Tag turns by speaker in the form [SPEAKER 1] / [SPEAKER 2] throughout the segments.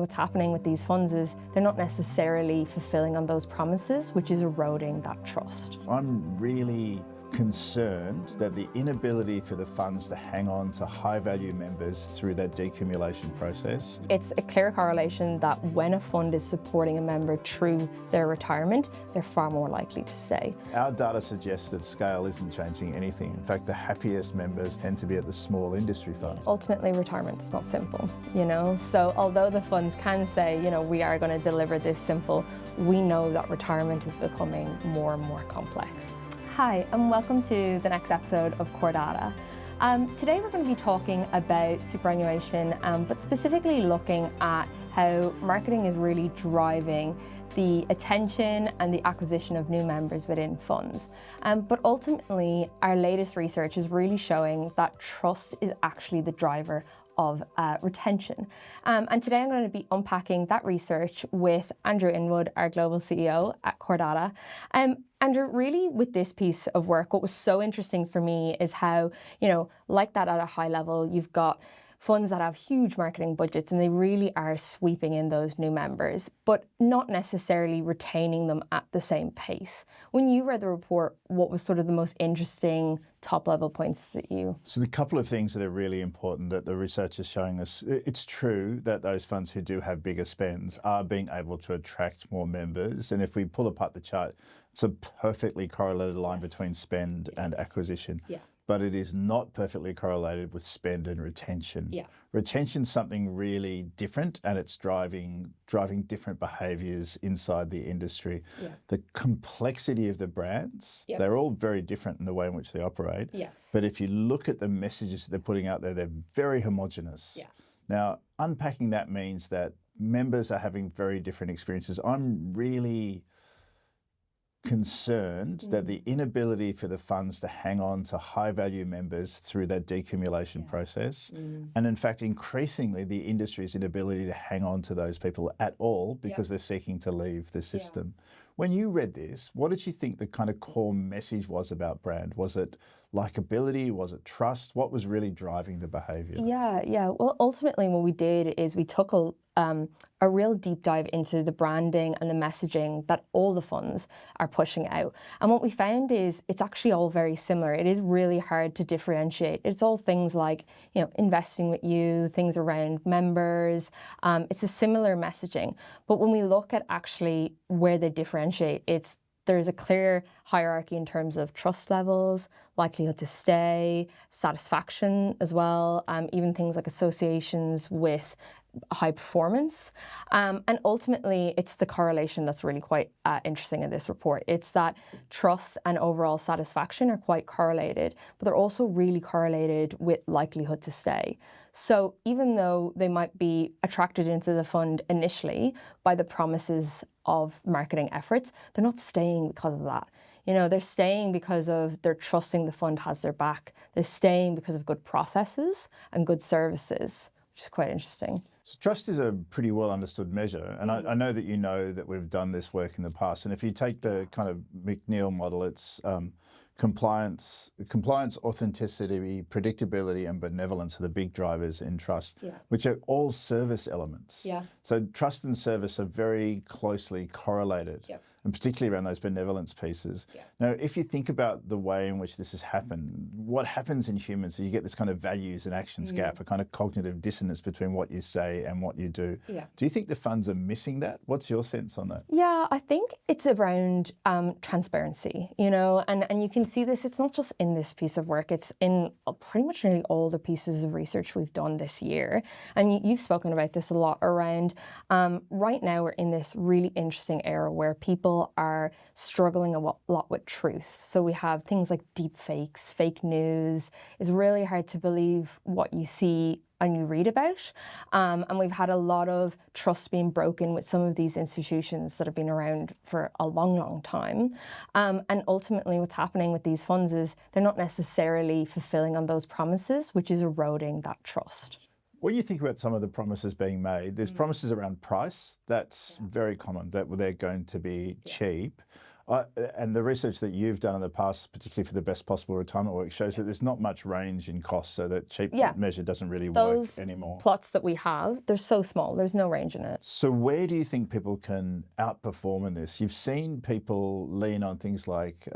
[SPEAKER 1] what's happening with these funds is they're not necessarily fulfilling on those promises, which is eroding that trust.
[SPEAKER 2] I'm really concerned that the inability for the funds to hang on to high-value members through that decumulation process.
[SPEAKER 1] It's a clear correlation that when a fund is supporting a member through their retirement, they're far more likely to stay.
[SPEAKER 2] Our data suggests that scale isn't changing anything. In fact, the happiest members tend to be at the small industry funds.
[SPEAKER 1] Ultimately, retirement is not simple, So although the funds can say, we are going to deliver this simple, we know that retirement is becoming more and more complex. Hi, and welcome to the next episode of CoreData. Today we're going to be talking about superannuation, but specifically looking at how marketing is really driving the attention and the acquisition of new members within funds. But ultimately, our latest research is really showing that trust is actually the driver of retention. And today I'm going to be unpacking that research with Andrew Inwood, our global CEO at CoreData. Andrew, really with this piece of work, what was so interesting for me is how, like that at a high level, you've got funds that have huge marketing budgets and they really are sweeping in those new members, but not necessarily retaining them at the same pace. When you read the report, what was sort of the most interesting top level points that you...
[SPEAKER 2] So the couple of things that are really important that the research is showing us, it's true that those funds who do have bigger spends are being able to attract more members. And if we pull apart the chart, it's a perfectly correlated line between spend and acquisition.
[SPEAKER 1] Yeah.
[SPEAKER 2] But it is not perfectly correlated with spend and retention.
[SPEAKER 1] Yeah.
[SPEAKER 2] Retention's something really different, and it's driving different behaviours inside the industry.
[SPEAKER 1] Yeah.
[SPEAKER 2] The complexity of the brands, they're all very different in the way in which they operate.
[SPEAKER 1] Yes.
[SPEAKER 2] But if you look at the messages that they're putting out there, they're very homogenous.
[SPEAKER 1] Yeah.
[SPEAKER 2] Now, unpacking that means that members are having very different experiences. I'm really concerned that the inability for the funds to hang on to high-value members through that decumulation process, and in fact, increasingly, the industry's inability to hang on to those people at all because they're seeking to leave the system. When you read this, what did you think the kind of core message was about brand? Was it likability? Was it trust? What was really driving the behaviour?
[SPEAKER 1] Yeah. Well, ultimately, what we did is we took a real deep dive into the branding and the messaging that all the funds are pushing out. And what we found is it's actually all very similar. It is really hard to differentiate. It's all things like, investing with you, things around members. It's a similar messaging. But when we look at actually where they differentiate, there's a clear hierarchy in terms of trust levels, likelihood to stay, satisfaction as well, even things like associations with high performance. And ultimately, it's the correlation that's really quite interesting in this report. It's that trust and overall satisfaction are quite correlated, but they're also really correlated with likelihood to stay. So even though they might be attracted into the fund initially by the promises of marketing efforts, they're not staying because of that. They're staying because they're trusting the fund has their back. They're staying because of good processes and good services, which is quite interesting.
[SPEAKER 2] So trust is a pretty well understood measure, and I know that we've done this work in the past. And if you take the kind of McNeil model, it's compliance, authenticity, predictability, and benevolence are the big drivers in trust, which are all service elements.
[SPEAKER 1] Yeah.
[SPEAKER 2] So trust and service are very closely correlated.
[SPEAKER 1] Yep.
[SPEAKER 2] And particularly around those benevolence pieces. Yeah. Now, if you think about the way in which this has happened, what happens in humans, so you get this kind of values and actions gap, a kind of cognitive dissonance between what you say and what you do.
[SPEAKER 1] Yeah.
[SPEAKER 2] Do you think the funds are missing that? What's your sense on that?
[SPEAKER 1] Yeah, I think it's around transparency, and you can see this, it's not just in this piece of work, it's in pretty much nearly all the pieces of research we've done this year. And you've spoken about this a lot around, right now we're in this really interesting era where people are struggling a lot with truth. So we have things like deep fakes, fake news. It's really hard to believe what you see and you read about. And we've had a lot of trust being broken with some of these institutions that have been around for a long, long time. And ultimately what's happening with these funds is they're not necessarily fulfilling on those promises, which is eroding that trust.
[SPEAKER 2] When you think about some of the promises being made, there's promises around price. That's very common, that they're going to be cheap. And the research that you've done in the past, particularly for the best possible retirement work, shows that there's not much range in cost, so that cheap measure doesn't really work anymore.
[SPEAKER 1] Plots that we have, they're so small, there's no range in it.
[SPEAKER 2] So where do you think people can outperform in this? You've seen people lean on things like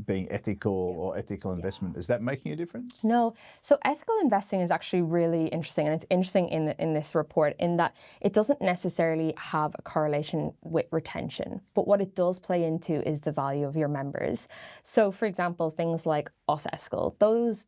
[SPEAKER 2] being ethical or ethical investment. Is that making a difference?
[SPEAKER 1] No. So ethical investing is actually really interesting, and it's interesting in this report in that it doesn't necessarily have a correlation with retention, but what it does play into is the value of your members. So for example, things like Us Ethical,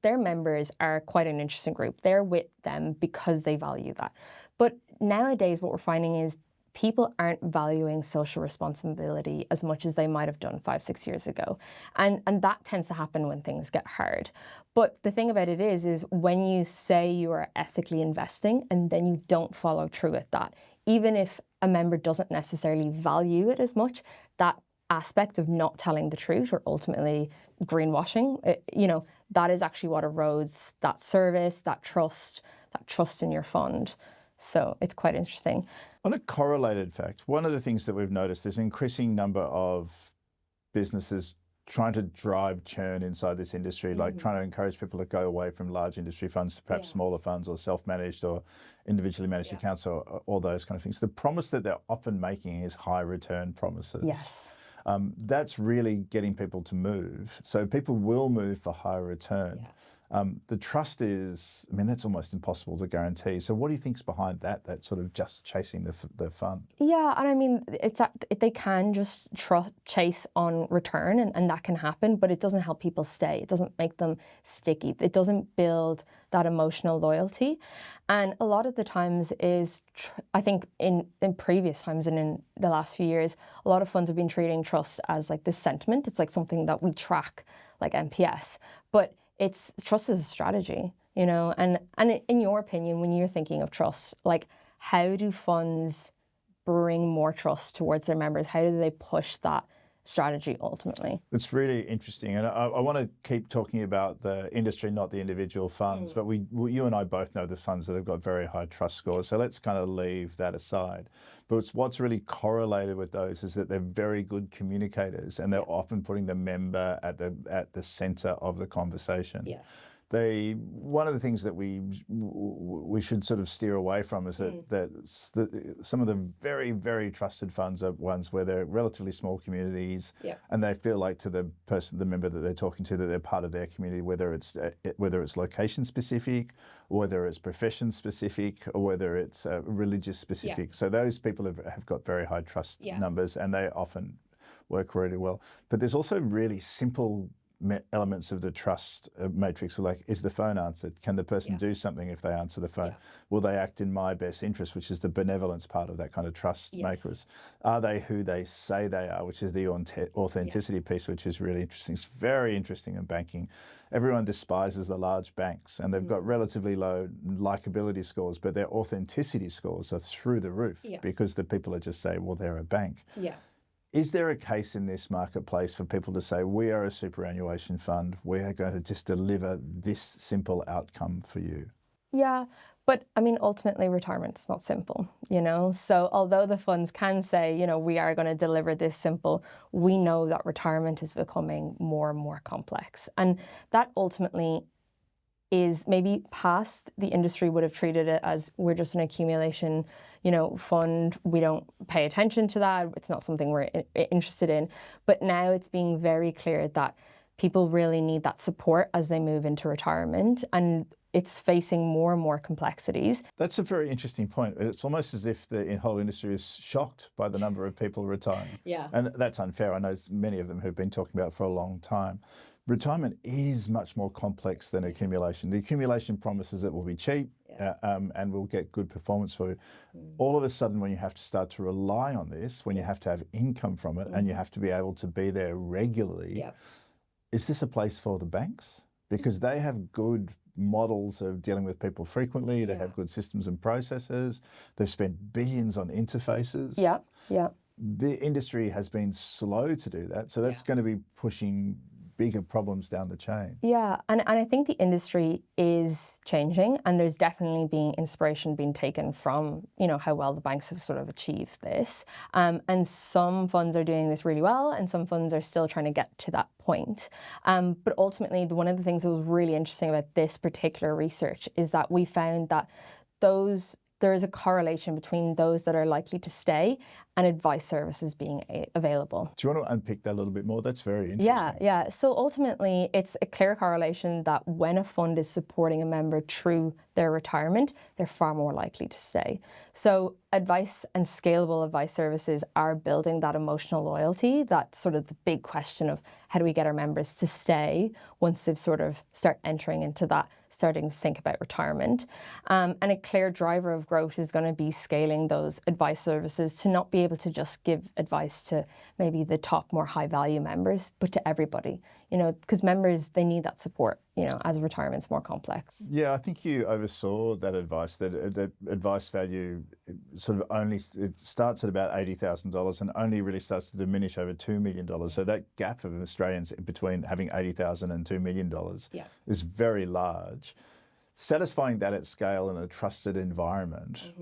[SPEAKER 1] their members are quite an interesting group. They're with them because they value that. But nowadays what we're finding is people aren't valuing social responsibility as much as they might have done 5-6 years ago. And that tends to happen when things get hard. But the thing about it is when you say you are ethically investing and then you don't follow through with that, even if a member doesn't necessarily value it as much, that aspect of not telling the truth or ultimately greenwashing, that is actually what erodes that service, that trust in your fund. So it's quite interesting.
[SPEAKER 2] On a correlated fact, one of the things that we've noticed is an increasing number of businesses trying to drive churn inside this industry, like trying to encourage people to go away from large industry funds to perhaps smaller funds or self-managed or individually managed accounts or all those kind of things. The promise that they're often making is high return promises.
[SPEAKER 1] Yes.
[SPEAKER 2] That's really getting people to move. So people will move for higher return. The trust is, that's almost impossible to guarantee. So what do you think's behind that sort of just chasing the fund?
[SPEAKER 1] Yeah, and they can just chase on return and that can happen, but it doesn't help people stay. It doesn't make them sticky. It doesn't build that emotional loyalty. And a lot of the times I think in previous times and in the last few years, a lot of funds have been treating trust as like this sentiment. It's like something that we track like NPS. But trust is a strategy, and in your opinion, when you're thinking of trust, like how do funds bring more trust towards their members? How do they push that strategy ultimately?
[SPEAKER 2] It's really interesting, and I want to keep talking about the industry, not the individual funds, but you and I both know the funds that have got very high trust scores, so let's kind of leave that aside. But what's really correlated with those is that they're very good communicators, and they're often putting the member at the centre of the conversation.
[SPEAKER 1] Yes.
[SPEAKER 2] One of the things that we should sort of steer away from is that some of the very, very trusted funds are ones where they're relatively small communities, and they feel like to the member that they're talking to, that they're part of their community, whether it's location specific, or whether it's profession specific, or whether it's religious specific. So those people have got very high trust numbers, and they often work really well. But there's also really simple elements of the trust matrix, like, is the phone answered? Can the person do something if they answer the phone? Will they act in my best interest, which is the benevolence part of that kind of trust makers? Are they who they say they are, which is the authenticity piece, which is really interesting. It's very interesting in banking. Everyone despises the large banks, and they've got relatively low likability scores, but their authenticity scores are through the roof because the people are just say, well, they're a bank. Is there a case in this marketplace for people to say, we are a superannuation fund, we are going to just deliver this simple outcome for you?
[SPEAKER 1] Yeah, but ultimately retirement's not simple, So although the funds can say, we are going to deliver this simple, we know that retirement is becoming more and more complex. And that ultimately is maybe past the industry would have treated it as we're just an accumulation, fund. We don't pay attention to that. It's not something we're interested in. But now it's being very clear that people really need that support as they move into retirement, and it's facing more and more complexities.
[SPEAKER 2] That's a very interesting point. It's almost as if the whole industry is shocked by the number of people retiring. And that's unfair. I know many of them who've been talking about it for a long time. Retirement is much more complex than accumulation. The accumulation promises it will be cheap and we'll get good performance for you. All of a sudden, when you have to start to rely on this, when you have to have income from it, and you have to be able to be there regularly, is this a place for the banks? Because they have good models of dealing with people frequently. They have good systems and processes. They've spent billions on interfaces. The industry has been slow to do that, so that's going to be pushing bigger problems down the chain.
[SPEAKER 1] Yeah, and I think the industry is changing, and there's definitely being inspiration being taken from, how well the banks have sort of achieved this. And some funds are doing this really well, and some funds are still trying to get to that point. But ultimately, one of the things that was really interesting about this particular research is that we found that there is a correlation between those that are likely to stay and advice services being available.
[SPEAKER 2] Do you want to unpick that a little bit more? That's very interesting.
[SPEAKER 1] Yeah. So ultimately, it's a clear correlation that when a fund is supporting a member through their retirement, they're far more likely to stay. So advice and scalable advice services are building that emotional loyalty. That's sort of the big question of how do we get our members to stay once they've sort of start entering into that, starting to think about retirement. And a clear driver of growth is going to be scaling those advice services to not be able to just give advice to maybe the top more high value members, but to everybody, because members, they need that support, as retirement's more complex.
[SPEAKER 2] Yeah, I think you oversaw that advice, that advice value sort of it starts at about $80,000 and only really starts to diminish over $2 million. So that gap of Australians between having $80,000 and $2 million is very large. Satisfying that at scale in a trusted environment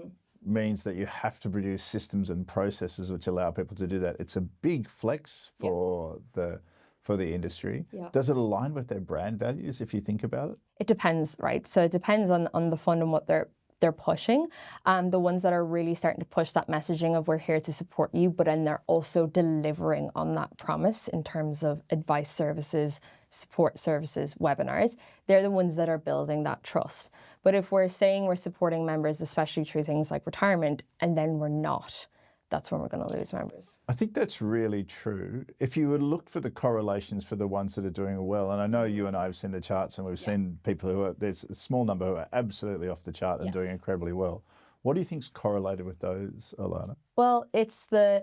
[SPEAKER 2] means that you have to produce systems and processes which allow people to do that. It's a big flex for the industry. Yeah. Does it align with their brand values if you think about it?
[SPEAKER 1] It depends, right? So it depends on the fund and what they're pushing. The ones that are really starting to push that messaging of we're here to support you, but then they're also delivering on that promise in terms of advice services, support services, webinars, they're the ones that are building that trust. But if we're saying we're supporting members, especially through things like retirement, and then we're not, that's when we're going to lose members.
[SPEAKER 2] I think that's really true. If you would look for the correlations for the ones that are doing well, and I know you and I have seen the charts and we've seen people there's a small number who are absolutely off the chart and doing incredibly well. What do you think's correlated with those, Alana?
[SPEAKER 1] Well, it's a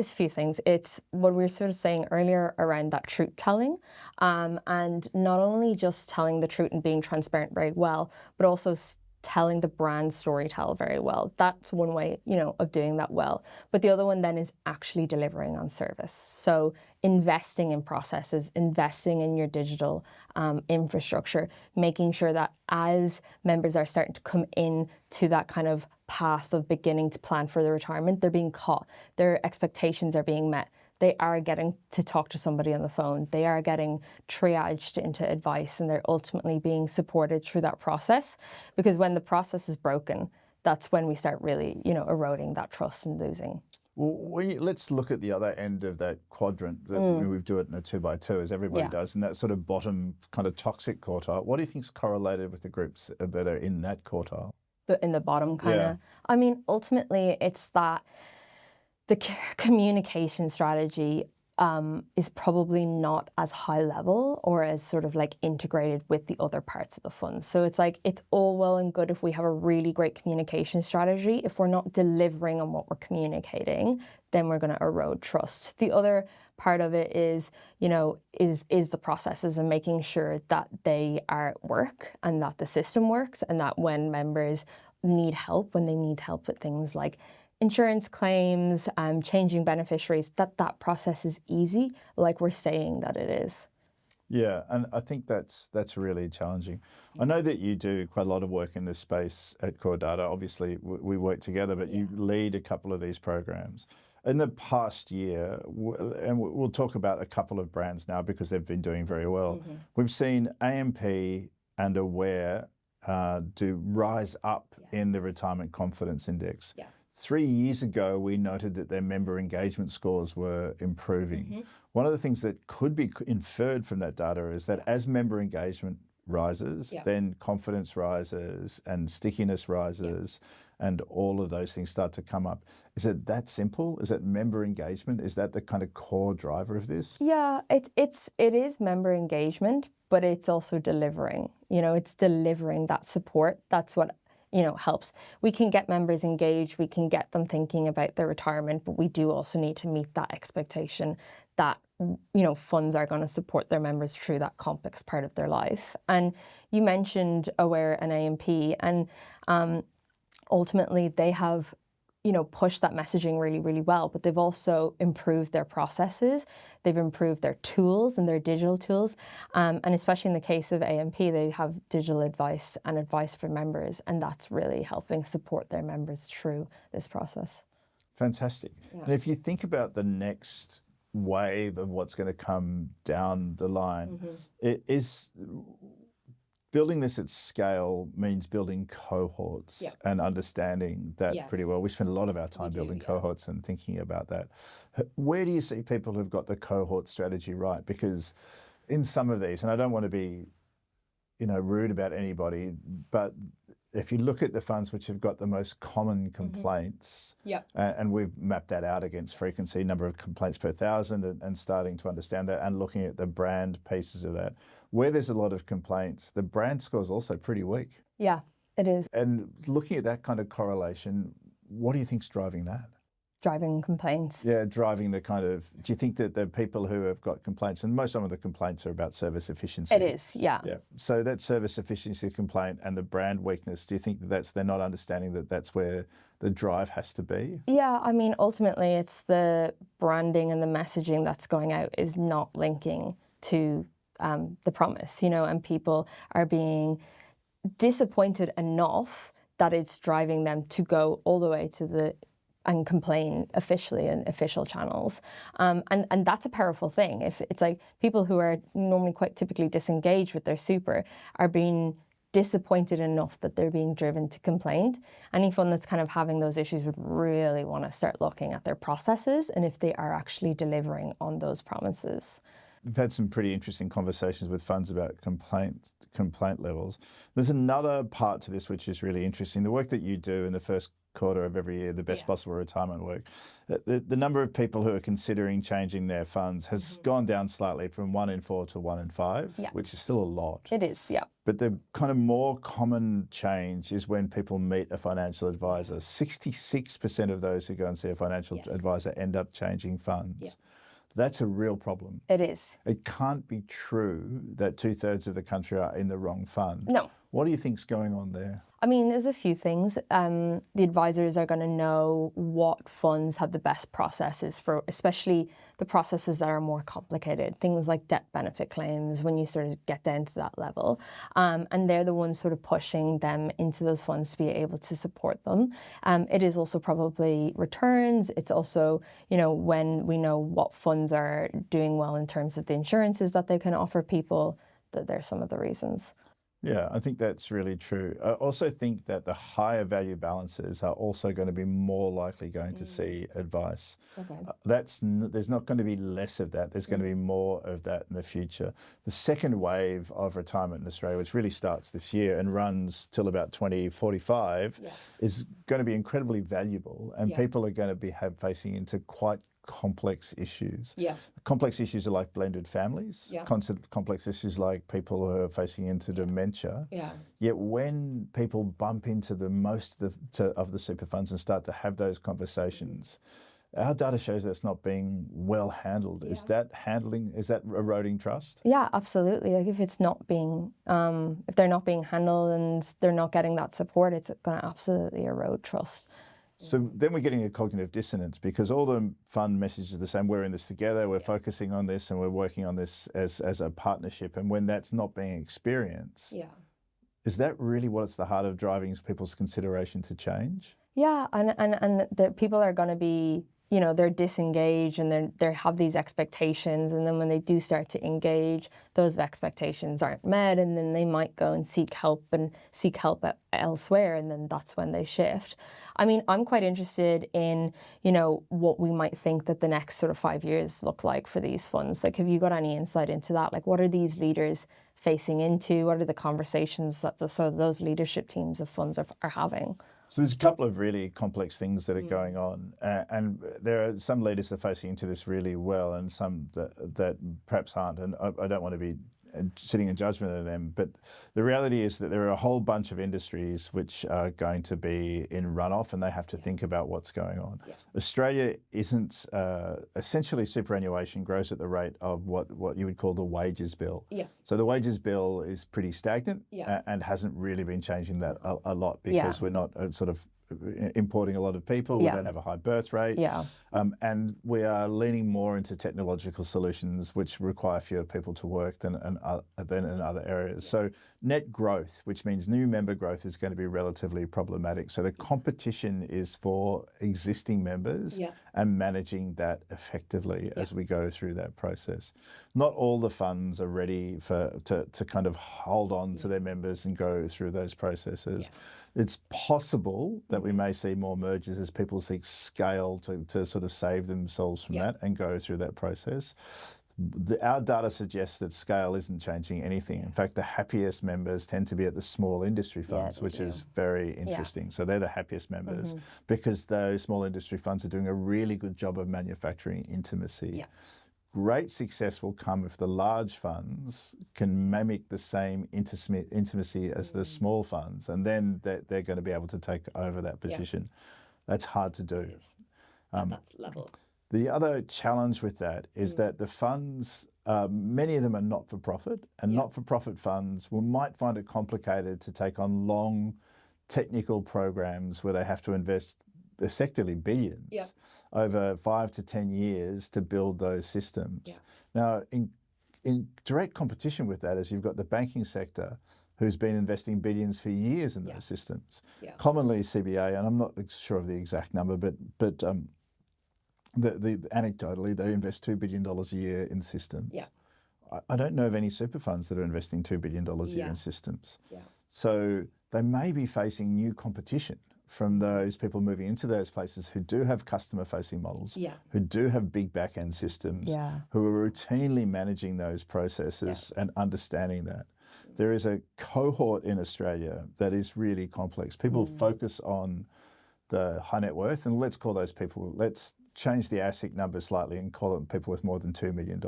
[SPEAKER 1] few things. It's what we were sort of saying earlier around that truth telling, and not only just telling the truth and being transparent very well, but also telling the brand storytell very well. That's one way, of doing that well. But the other one then is actually delivering on service. So investing in processes, investing in your digital infrastructure, making sure that as members are starting to come in to that kind of path of beginning to plan for their retirement, they're being caught. Their expectations are being met. They are getting to talk to somebody on the phone. They are getting triaged into advice, and they're ultimately being supported through that process. Because when the process is broken, that's when we start really, eroding that trust and losing.
[SPEAKER 2] Well, let's look at the other end of that quadrant. We do it in a 2x2, as everybody does, and that sort of bottom kind of toxic quartile. What do you think is correlated with the groups that are in that quartile?
[SPEAKER 1] In the bottom kind of. I mean, ultimately, it's that the communication strategy is probably not as high level or as sort of like integrated with the other parts of the fund. So it's like, it's all well and good if we have a really great communication strategy. If we're not delivering on what we're communicating, then we're going to erode trust. The other part of it is, is the processes and making sure that they are at work and that the system works, and that when members need help, when they need help with things like insurance claims, changing beneficiaries, that process is easy, like we're saying that it is.
[SPEAKER 2] Yeah, and I think that's really challenging. I know that you do quite a lot of work in this space at CoreData. Obviously, we work together, but you lead a couple of these programs. In the past year, and we'll talk about a couple of brands now because they've been doing very well, we've seen AMP and Aware do rise up in the Retirement Confidence Index. Yeah. 3 years ago, we noted that their member engagement scores were improving. One of the things that could be inferred from that data is that as member engagement rises, then confidence rises and stickiness rises, and all of those things start to come up. Is it that simple? Is it member engagement? Is that the kind of core driver of this?
[SPEAKER 1] Yeah, it is member engagement, but it's also delivering. It's delivering that support. That's what helps. We can get members engaged, we can get them thinking about their retirement, but we do also need to meet that expectation that, funds are going to support their members through that complex part of their life. And you mentioned Aware and AMP, and ultimately they have pushed that messaging really, really well, but they've also improved their processes. They've improved their tools and their digital tools. And especially in the case of AMP, they have digital advice and advice for members, and that's really helping support their members through this process.
[SPEAKER 2] Fantastic.
[SPEAKER 1] Yeah.
[SPEAKER 2] And if you think about the next wave of what's going to come down the line, it is building this at scale means building cohorts and understanding that pretty well. We spend a lot of our time building cohorts and thinking about that. Where do you see people who've got the cohort strategy right? Because in some of these, and I don't want to be, rude about anybody, but if you look at the funds which have got the most common complaints, and we've mapped that out against frequency, number of complaints per thousand, and starting to understand that and looking at the brand pieces of that, where there's a lot of complaints, the brand score is also pretty weak.
[SPEAKER 1] Yeah, it is.
[SPEAKER 2] And looking at that kind of correlation, what do you think's driving that?
[SPEAKER 1] Driving complaints.
[SPEAKER 2] Yeah, driving the kind of, do you think that the people who have got complaints, and most of the complaints are about service efficiency?
[SPEAKER 1] It is, yeah.
[SPEAKER 2] So that service efficiency complaint and the brand weakness, do you think that they're not understanding that that's where the drive has to be?
[SPEAKER 1] Yeah, I mean, ultimately it's the branding and the messaging that's going out is not linking to the promise, and people are being disappointed enough that it's driving them to go all the way to and complain officially in official channels. And that's a powerful thing. If it's like people who are normally quite typically disengaged with their super are being disappointed enough that they're being driven to complaint. Any fund that's kind of having those issues would really want to start looking at their processes and if they are actually delivering on those promises.
[SPEAKER 2] We've had some pretty interesting conversations with funds about complaint levels. There's another part to this which is really interesting. The work that you do in the first quarter of every year, the best possible retirement work, the number of people who are considering changing their funds has gone down slightly from 1 in 4 to 1 in 5, which is still a lot.
[SPEAKER 1] It is, yeah.
[SPEAKER 2] But the kind of more common change is when people meet a financial advisor. 66% of those who go and see a financial advisor end up changing funds. Yeah. That's a real problem.
[SPEAKER 1] It is.
[SPEAKER 2] It can't be true that 2/3 of the country are in the wrong fund.
[SPEAKER 1] No.
[SPEAKER 2] What do you think's going on there?
[SPEAKER 1] I mean, there's a few things. The advisors are going to know what funds have the best processes for, especially the processes that are more complicated, things like death benefit claims when you sort of get down to that level. And they're the ones sort of pushing them into those funds to be able to support them. It is also probably returns. It's also, when we know what funds are doing well in terms of the insurances that they can offer people, that they're some of the reasons.
[SPEAKER 2] Yeah, I think that's really true. I also think that the higher value balances are also going to be more likely going to see advice.
[SPEAKER 1] Okay.
[SPEAKER 2] There's not going to be less of that. There's going to be more of that in the future. The second wave of retirement in Australia, which really starts this year and runs till about 2045, is going to be incredibly valuable, and people are going to be facing into quite complex issues.
[SPEAKER 1] Yeah.
[SPEAKER 2] Complex issues are like blended families.
[SPEAKER 1] Yeah.
[SPEAKER 2] Complex issues like people who are facing into dementia.
[SPEAKER 1] Yeah.
[SPEAKER 2] Yet when people bump into the most of the super funds and start to have those conversations, our data shows that's not being well handled. Yeah. Is that eroding trust?
[SPEAKER 1] Yeah, absolutely. Like if it's not being, if they're not being handled and they're not getting that support, it's going to absolutely erode trust.
[SPEAKER 2] So then we're getting a cognitive dissonance because all the fund messages are the same. We're in this together, we're focusing on this, and we're working on this as a partnership. And when that's not being experienced, is that really what's the heart of driving people's consideration to change?
[SPEAKER 1] Yeah, and the people are going to be, they're disengaged and they have these expectations, and then when they do start to engage, those expectations aren't met, and then they might go and seek help elsewhere, and then that's when they shift. I mean, I'm quite interested in, what we might think that the next sort of 5 years look like for these funds. Like, have you got any insight into that? Like, what are these leaders facing into? What are the conversations that those leadership teams of funds are having?
[SPEAKER 2] So there's a couple of really complex things that are going on, and there are some leaders that are facing into this really well, and some that perhaps aren't. And I don't want to be sitting in judgment of them, but the reality is that there are a whole bunch of industries which are going to be in runoff, and they have to think about what's going on. Yeah. Australia isn't essentially superannuation grows at the rate of what you would call the wages bill. Yeah. So the wages bill is pretty stagnant and hasn't really been changing that a lot because we're not sort of importing a lot of people. We don't have a high birth rate. And we are leaning more into technological solutions which require fewer people to work than in other areas. So net growth, which means new member growth, is going to be relatively problematic. So the competition is for existing members and managing that effectively as we go through that process. Not all the funds are ready to kind of hold on to their members and go through those processes. It's possible that we may see more mergers as people seek scale to sort of save themselves from that and go through that process. Our data suggests that scale isn't changing anything. In fact, the happiest members tend to be at the small industry funds, which is very interesting. So they're the happiest members because those small industry funds are doing a really good job of manufacturing intimacy. Great success will come if the large funds can mimic the same intimacy as the small funds, and then they're going to be able to take over that position. That's hard to do.
[SPEAKER 1] At that level.
[SPEAKER 2] The other challenge with that is that the funds, many of them are not-for-profit, and not-for-profit funds might find it complicated to take on long technical programs where they have to invest effectively billions over 5 to 10 years to build those systems. Now, in direct competition with that is you've got the banking sector who's been investing billions for years in those systems. Commonly CBA, and I'm not sure of the exact number, but anecdotally, they invest $2 billion a year in systems. I don't know of any super funds that are investing $2 billion a year in systems. So they may be facing new competition from those people moving into those places who do have customer-facing models, who do have big back-end systems, who are routinely managing those processes and understanding that. There is a cohort in Australia that is really complex. People focus on the high net worth, and let's call those people, let's change the ASIC number slightly and call them people with more than $2 million.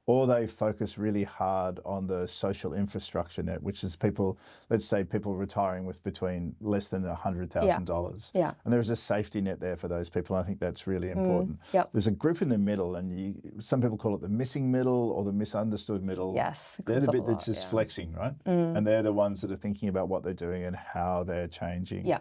[SPEAKER 2] Or they focus really hard on the social infrastructure net, which is people, let's say people retiring with between less than $100,000. And there's a safety net there for those people. And I think that's really important. There's a group in the middle, and some people call it the missing middle or the misunderstood middle. They're the bit that's just flexing, right? And they're the ones that are thinking about what they're doing and how they're changing.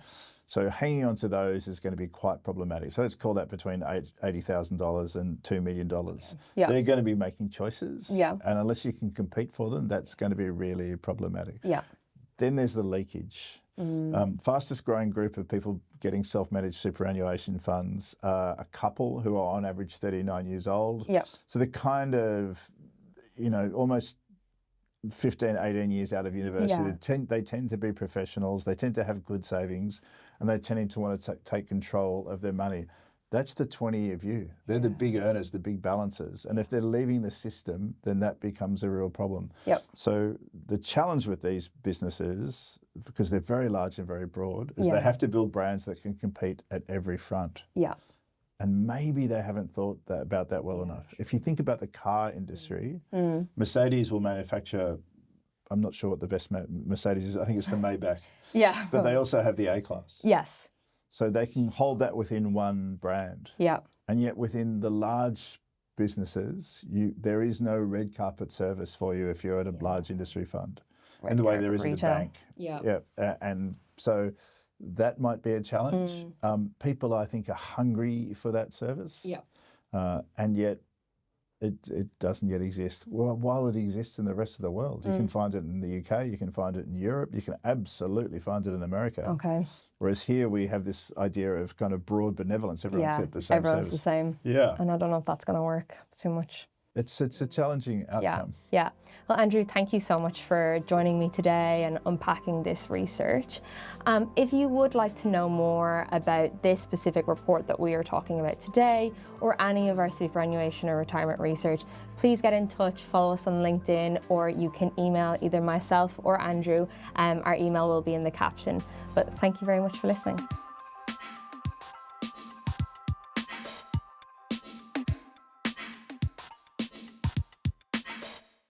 [SPEAKER 2] So hanging on to those is going to be quite problematic. So let's call that between $80,000 and $2 million. They're going to be making choices. And unless you can compete for them, that's going to be really problematic. Then there's the leakage. Fastest growing group of people getting self-managed superannuation funds are a couple who are on average 39 years old. So they're kind of, almost 15, 18 years out of university. They tend to be professionals. They tend to have good savings, and they tend to want to take control of their money. That's the 20-year view. They're the big earners, the big balancers. And if they're leaving the system, then that becomes a real problem. So the challenge with these businesses, because they're very large and very broad, is they have to build brands that can compete at every front. And maybe they haven't thought about that well enough. If you think about the car industry, Mercedes will manufacture, I'm not sure what the best Mercedes is, I think it's the Maybach. But they also have the A-Class. So they can hold that within one brand. And yet within the large businesses, there is no red carpet service for you if you're at a large industry fund. In the way there is at a bank. And so that might be a challenge. People, I think, are hungry for that service. And yet it doesn't yet exist. Well, while it exists in the rest of the world, you can find it in the UK, you can find it in Europe, you can absolutely find it in America. Whereas here we have this idea of kind of broad benevolence. Everyone gets the same
[SPEAKER 1] everyone's
[SPEAKER 2] service.
[SPEAKER 1] the same. And I don't know if that's going to work. It's too much.
[SPEAKER 2] It's a challenging outcome.
[SPEAKER 1] Well, Andrew, thank you so much for joining me today and unpacking this research. If you would like to know more about this specific report that we are talking about today, or any of our superannuation or retirement research, please get in touch, follow us on LinkedIn, or you can email either myself or Andrew. Our email will be in the caption. But thank you very much for listening.